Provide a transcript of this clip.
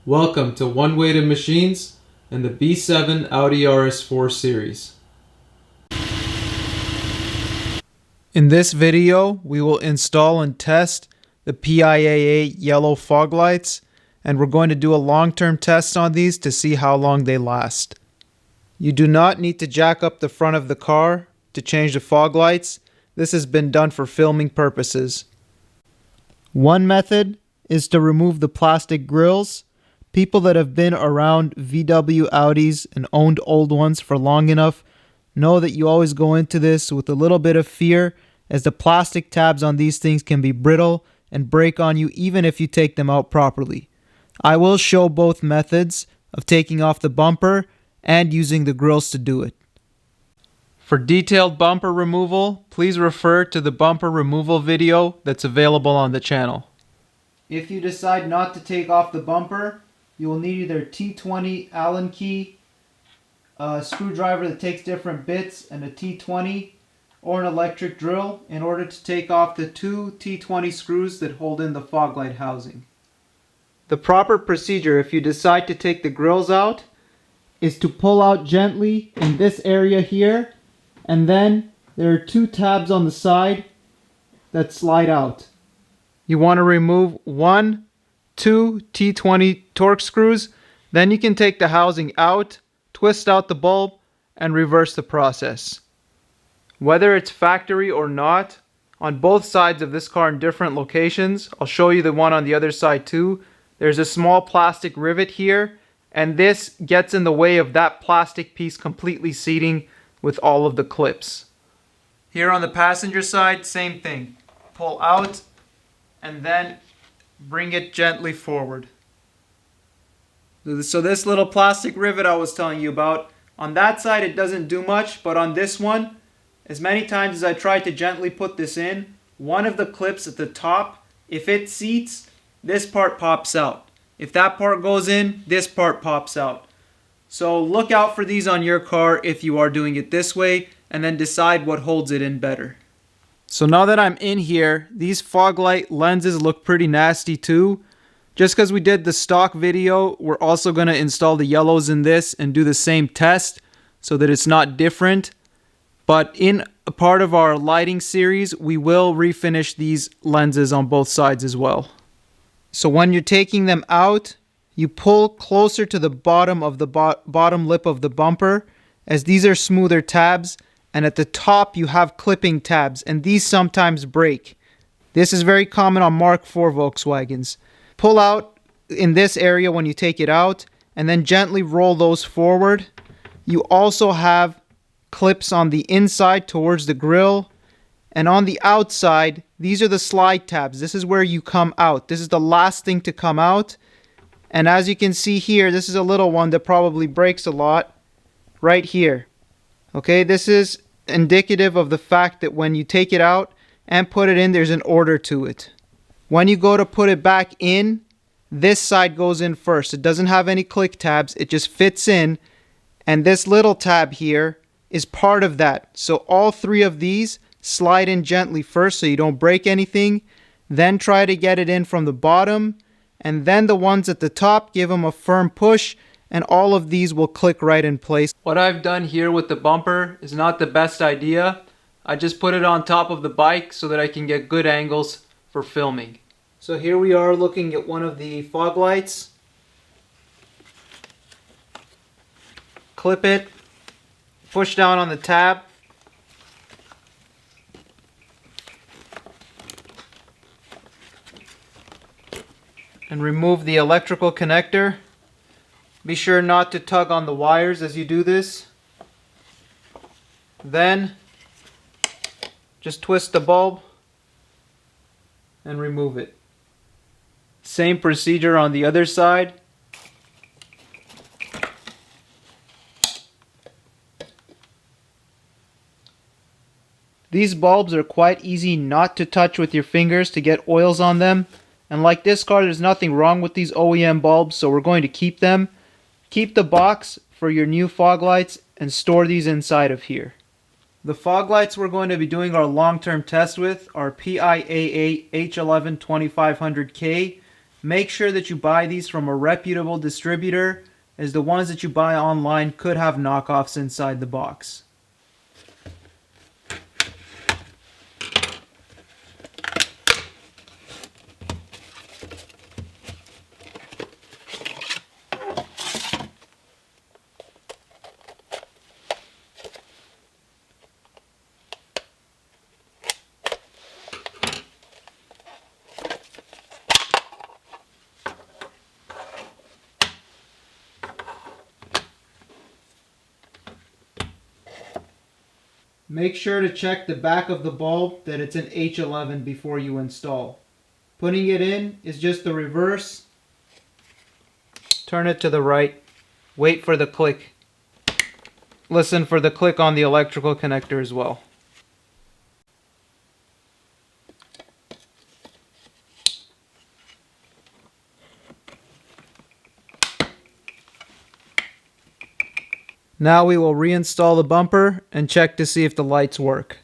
Welcome to One-Weighted Machines and the B7 Audi RS4 series. In this video, we will install and test the PIAA yellow fog lights, and we're going to do a long-term test on these to see how long they last. You do not need to jack up the front of the car to change the fog lights. This has been done for filming purposes. One method is to remove the plastic grills. People that have been around VW Audis and owned old ones for long enough know that you always go into this with a little bit of fear, as the plastic tabs on these things can be brittle and break on you even if you take them out properly. I will show both methods of taking off the bumper and using the grills to do it. For detailed bumper removal, please refer to the bumper removal video that's available on the channel. If you decide not to take off the bumper, you will need either T20 Allen key, a screwdriver that takes different bits, and a T20, or an electric drill in order to take off the two T20 screws that hold in the fog light housing. The proper procedure if you decide to take the grills out is to pull out gently in this area here, and then there are two tabs on the side that slide out. You want to remove two T20 Torx screws, then you can take the housing out, twist out the bulb, and reverse the process. Whether it's factory or not, on both sides of this car in different locations, I'll show you the one on the other side too, there's a small plastic rivet here, and this gets in the way of that plastic piece completely seating with all of the clips. Here on the passenger side, same thing. Pull out and then bring it gently forward. So this little plastic rivet I was telling you about, on that side it doesn't do much, but on this one, as many times as I tried to gently put this in, one of the clips at the top, if it seats, this part pops out. If that part goes in, this part pops out. So look out for these on your car if you are doing it this way, and then decide what holds it in better. So now that I'm in here, these fog light lenses look pretty nasty too. Just because we did the stock video, we're also going to install the yellows in this and do the same test so that it's not different. But in a part of our lighting series, we will refinish these lenses on both sides as well. So when you're taking them out, you pull closer to the bottom of the bottom lip of the bumper, as these are smoother tabs, and at the top you have clipping tabs, and these sometimes break. This is very common on Mark IV Volkswagens. Pull out in this area when you take it out, and then gently roll those forward. You also have clips on the inside towards the grill, and on the outside, these are the slide tabs. This is where you come out. This is the last thing to come out. And as you can see here, this is a little one that probably breaks a lot right here. Okay, this is indicative of the fact that when you take it out and put it in, there's an order to it. When you go to put it back in, this side goes in first. It doesn't have any click tabs. It just fits in. And this little tab here is part of that. So all three of these slide in gently first so you don't break anything. Then try to get it in from the bottom. And then the ones at the top, give them a firm push, and all of these will click right in place. What I've done here with the bumper is not the best idea. I just put it on top of the bike so that I can get good angles for filming. So here we are looking at one of the fog lights. Clip it, push down on the tab. And remove the electrical connector. Be sure not to tug on the wires as you do this. Then just twist the bulb and remove it. Same procedure on the other side. These bulbs are quite easy not to touch with your fingers to get oils on them. And like this car, there's nothing wrong with these OEM bulbs, so we're going to keep them. Keep the box for your new fog lights and store these inside of here. The fog lights we're going to be doing our long-term test with are PIAA H11 2500K Make sure that you buy these from a reputable distributor, as the ones that you buy online could have knockoffs inside the box. Make sure to check the back of the bulb that it's an H11 before you install. Putting it in is just the reverse. Turn it to the right. Wait for the click. Listen for the click on the electrical connector as well. Now we will reinstall the bumper and check to see if the lights work.